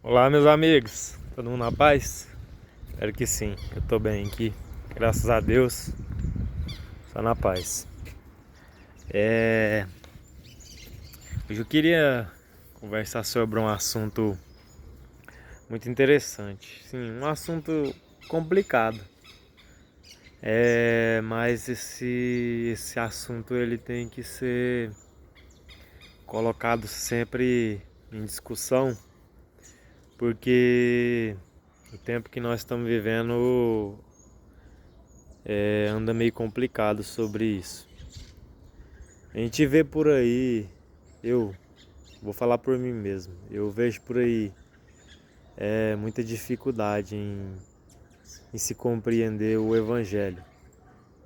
Olá, meus amigos, todo mundo na paz? Espero que sim, eu tô bem aqui, graças a Deus, só na paz. É... Hoje eu queria conversar sobre um assunto muito interessante, sim, um assunto complicado, mas esse assunto ele tem que ser colocado sempre em discussão, porque o tempo que nós estamos vivendo anda meio complicado sobre isso. A gente vê por aí, eu vou falar por mim mesmo, eu vejo por aí muita dificuldade em se compreender o Evangelho,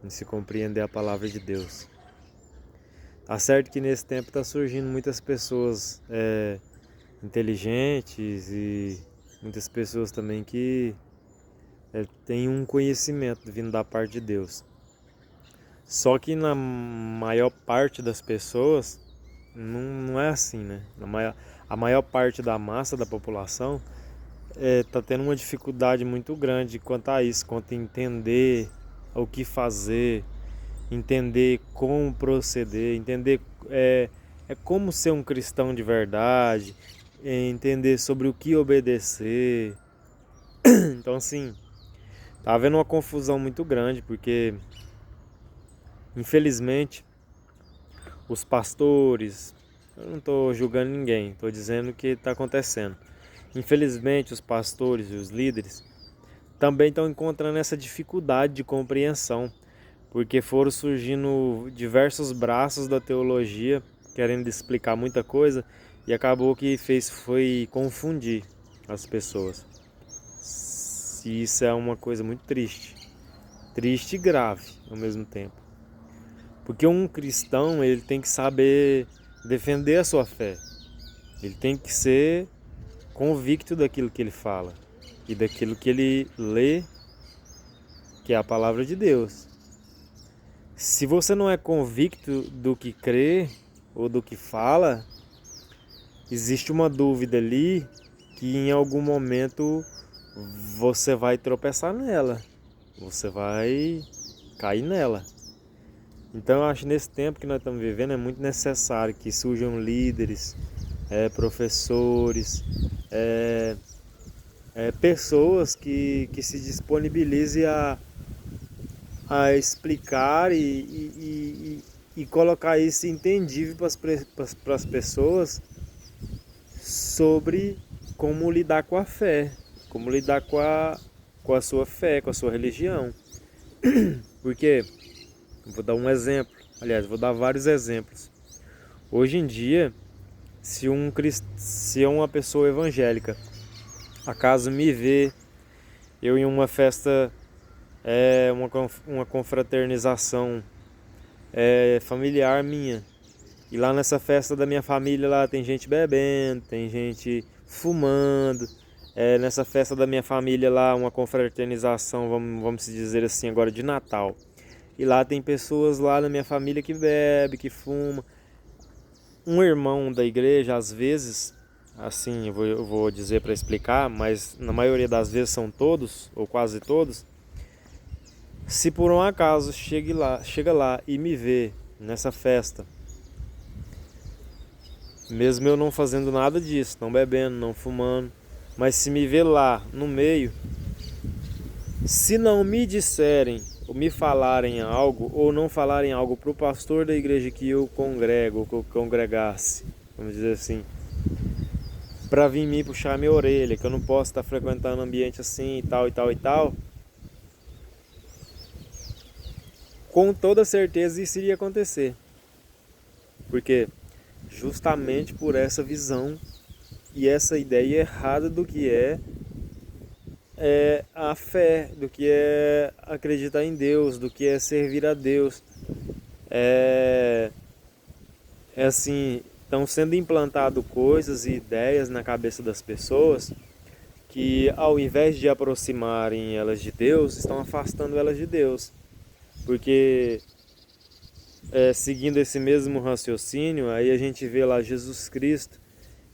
em se compreender a palavra de Deus. Tá certo que nesse tempo tá surgindo muitas pessoas inteligentes e muitas pessoas também que têm um conhecimento vindo da parte de Deus. Só que na maior parte das pessoas não é assim, né? A maior parte da massa da população tá tendo uma dificuldade muito grande quanto a isso, quanto a entender o que fazer, entender como proceder, entender como ser um cristão de verdade, entender sobre o que obedecer. Então assim, tá havendo uma confusão muito grande, porque infelizmente os pastores, eu não estou julgando ninguém, estou dizendo o que está acontecendo. Infelizmente, os pastores e os líderes também estão encontrando essa dificuldade de compreensão, porque foram surgindo diversos braços da teologia querendo explicar muita coisa e acabou que foi confundir as pessoas. E isso é uma coisa muito triste, triste e grave ao mesmo tempo. Porque um cristão, ele tem que saber defender a sua fé. Ele tem que ser convicto daquilo que ele fala e daquilo que ele lê, que é a palavra de Deus. Se você não é convicto do que crê ou do que fala, existe uma dúvida ali que em algum momento você vai tropeçar nela, você vai cair nela. Então eu acho que nesse tempo que nós estamos vivendo é muito necessário que surjam líderes, professores, pessoas que se disponibilizem a explicar e colocar isso entendível para as pessoas sobre como lidar com a fé, como lidar com a sua fé, com a sua religião. Porque, vou dar um exemplo, aliás, vou dar vários exemplos. Hoje em dia, se uma pessoa evangélica acaso me vê eu em uma festa, uma confraternização familiar minha, e lá nessa festa da minha família lá tem gente bebendo, tem gente fumando, nessa festa da minha família lá, uma confraternização, vamos dizer assim agora, de Natal, e lá tem pessoas lá na minha família que bebe, que fuma. Um irmão da igreja, às vezes, assim, eu vou dizer para explicar, mas na maioria das vezes são todos, ou quase todos, se por um acaso chega lá e me vê nessa festa, mesmo eu não fazendo nada disso, não bebendo, não fumando, mas se me vê lá no meio, se não me disserem ou me falarem algo ou não falarem algo para o pastor da igreja que eu congrego, ou que eu congregasse, vamos dizer assim, para vir me puxar minha orelha, que eu não posso estar frequentando um ambiente assim e tal e tal e tal, com toda certeza isso iria acontecer. Porque justamente por essa visão e essa ideia errada do que é a fé, do que é acreditar em Deus, do que é servir a Deus. É, é assim, estão sendo implantado coisas e ideias na cabeça das pessoas que ao invés de aproximarem elas de Deus, estão afastando elas de Deus. Porque seguindo esse mesmo raciocínio, aí a gente vê lá Jesus Cristo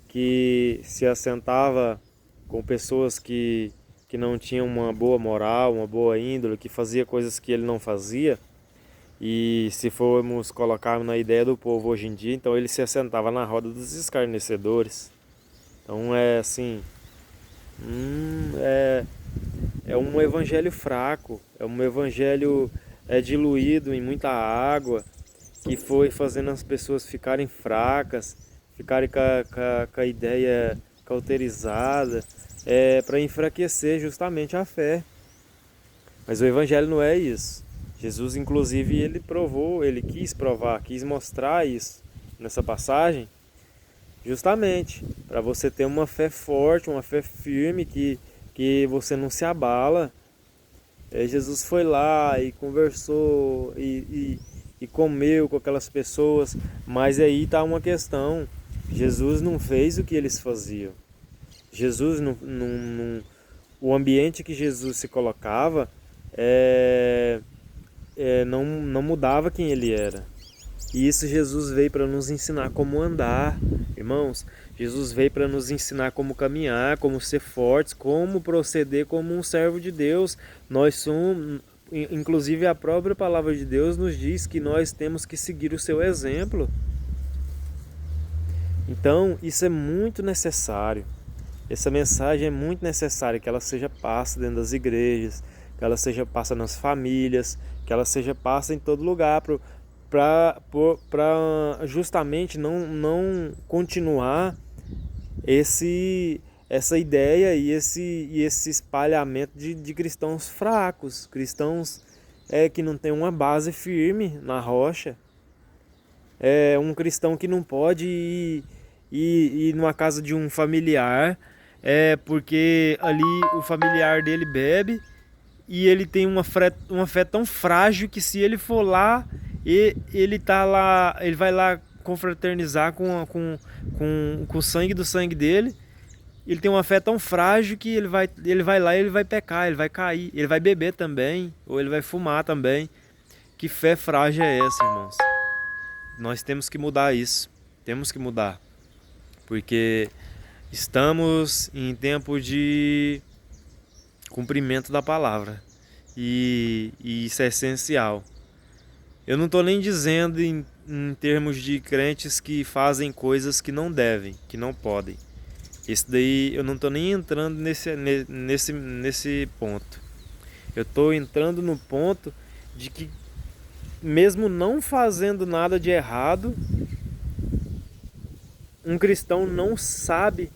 que se assentava com pessoas que não tinham uma boa moral, uma boa índole, que fazia coisas que ele não fazia. E se formos colocar na ideia do povo hoje em dia, então ele se assentava na roda dos escarnecedores. Então é assim, é um evangelho fraco, é um evangelho diluído em muita água, que foi fazendo as pessoas ficarem fracas, ficarem com a ideia cauterizada, para enfraquecer justamente a fé. Mas o evangelho não é isso. Jesus, inclusive, ele provou, ele quis provar, quis mostrar isso nessa passagem, justamente para você ter uma fé forte, uma fé firme, que você não se abala. Jesus foi lá e conversou e comeu com aquelas pessoas, mas aí está uma questão: Jesus não fez o que eles faziam. Jesus o ambiente que Jesus se colocava não mudava quem ele era. E isso Jesus veio para nos ensinar como andar, irmãos. Jesus veio para nos ensinar como caminhar, como ser fortes, como proceder como um servo de Deus. Nós somos, inclusive a própria palavra de Deus nos diz que nós temos que seguir o seu exemplo. Então, isso é muito necessário. Essa mensagem é muito necessária, que ela seja passa dentro das igrejas, que ela seja passa nas famílias, que ela seja passa em todo lugar, para justamente não continuar essa ideia e esse espalhamento de cristãos fracos, cristãos que não tem uma base firme na rocha. É um cristão que não pode ir numa casa de um familiar, porque ali o familiar dele bebe e ele tem uma fé tão frágil que se ele for lá, ele vai lá confraternizar com o sangue do sangue dele. Ele tem uma fé tão frágil que ele vai lá e ele vai pecar, ele vai cair, ele vai beber também, ou ele vai fumar também. Que fé frágil é essa, irmãos? Nós temos que mudar isso, temos que mudar, porque estamos em tempo de cumprimento da palavra e isso é essencial. Eu não estou nem dizendo em termos de crentes que fazem coisas que não devem, que não podem. Isso daí eu não estou nem entrando nesse ponto. Eu estou entrando no ponto de que, mesmo não fazendo nada de errado, um cristão não sabe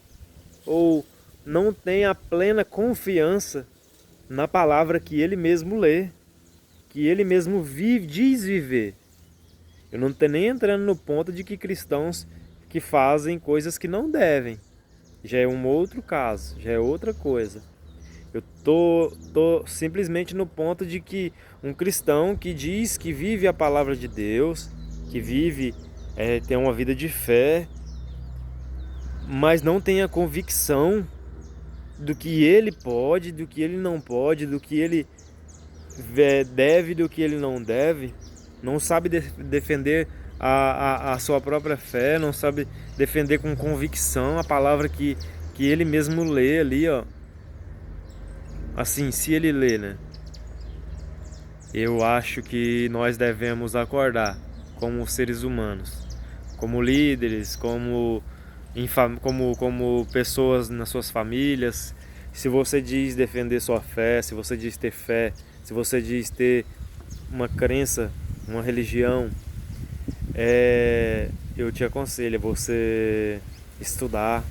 ou não tem a plena confiança na palavra que ele mesmo lê, que ele mesmo diz viver. Eu não estou nem entrando no ponto de que cristãos que fazem coisas que não devem. Já é um outro caso, já é outra coisa. Eu tô simplesmente no ponto de que um cristão que diz que vive a palavra de Deus, que vive, tem uma vida de fé, mas não tem a convicção do que ele pode, do que ele não pode, do que ele deve, do que ele não deve, não sabe defender a sua própria fé, não sabe defender com convicção a palavra que ele mesmo lê ali, ó. Assim, se ele lê, né? Eu acho que nós devemos acordar como seres humanos, como líderes, como pessoas nas suas famílias. Se você diz defender sua fé, se você diz ter fé, se você diz ter uma crença, uma religião, eu te aconselho a você estudar,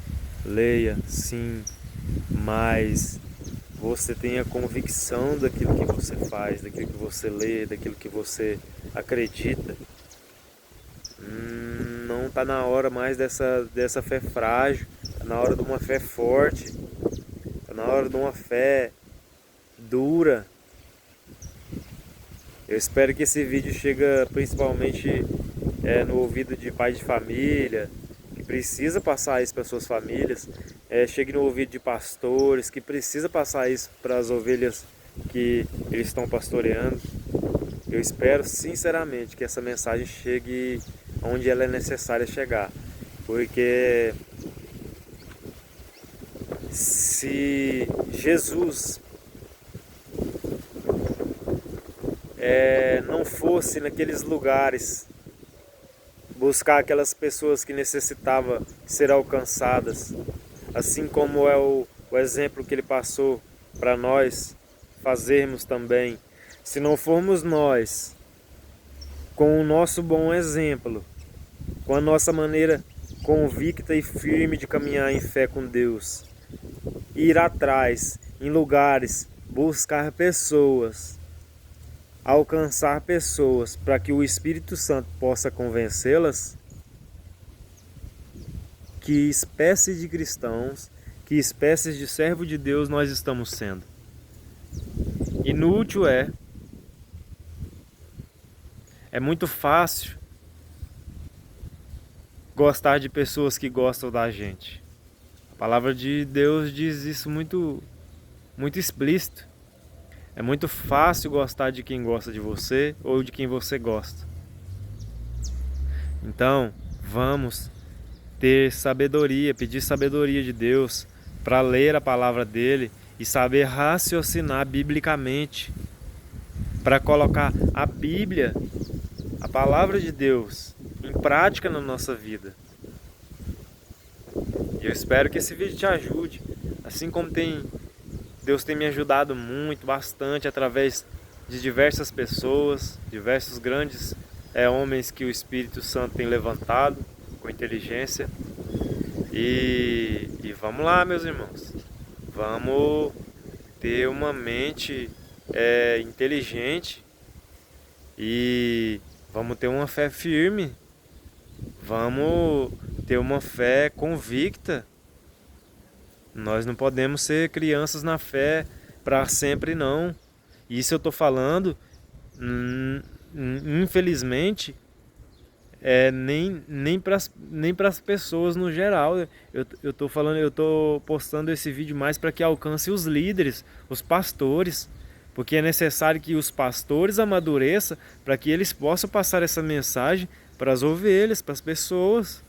leia, sim, mas você tenha convicção daquilo que você faz, daquilo que você lê, daquilo que você acredita. Não está na hora mais dessa fé frágil, está na hora de uma fé forte, está na hora de uma fé dura. Eu espero que esse vídeo chegue principalmente no ouvido de pai de família, que precisa passar isso para suas famílias, chegue no ouvido de pastores, que precisa passar isso para as ovelhas que eles estão pastoreando. Eu espero sinceramente que essa mensagem chegue onde ela é necessária chegar, porque se Jesus não fosse naqueles lugares buscar aquelas pessoas que necessitavam ser alcançadas, assim como é o exemplo que ele passou para nós fazermos também. Se não formos nós, com o nosso bom exemplo, com a nossa maneira convicta e firme de caminhar em fé com Deus, ir atrás, em lugares, buscar pessoas, alcançar pessoas para que o Espírito Santo possa convencê-las, que espécie de cristãos, que espécies de servo de Deus nós estamos sendo. Inútil é muito fácil gostar de pessoas que gostam da gente. A palavra de Deus diz isso muito explícito. É muito fácil gostar de quem gosta de você ou de quem você gosta. Então, vamos ter sabedoria, pedir sabedoria de Deus para ler a palavra dele e saber raciocinar biblicamente, para colocar a Bíblia, a palavra de Deus, em prática na nossa vida. E eu espero que esse vídeo te ajude, assim como Deus tem me ajudado muito, bastante, através de diversas pessoas, diversos grandes homens que o Espírito Santo tem levantado com inteligência. E vamos lá, meus irmãos, vamos ter uma mente inteligente e vamos ter uma fé firme, vamos ter uma fé convicta. Nós não podemos ser crianças na fé para sempre, não. Isso eu estou falando, infelizmente, nem para as pessoas no geral. Eu estou postando esse vídeo mais para que alcance os líderes, os pastores, porque é necessário que os pastores amadureçam para que eles possam passar essa mensagem para as ovelhas, para as pessoas.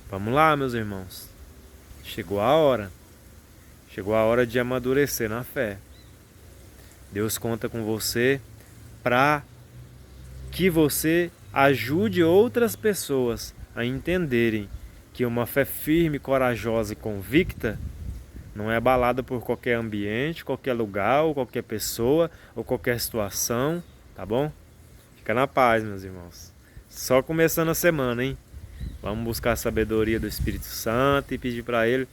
Vamos lá, meus irmãos. Chegou a hora de amadurecer na fé. Deus conta com você para que você ajude outras pessoas a entenderem que uma fé firme, corajosa e convicta não é abalada por qualquer ambiente, qualquer lugar, ou qualquer pessoa, ou qualquer situação, tá bom? Fica na paz, meus irmãos. Só começando a semana, hein? Vamos buscar a sabedoria do Espírito Santo e pedir para Ele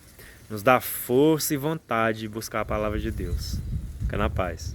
nos dar força e vontade de buscar a palavra de Deus. Fica na paz.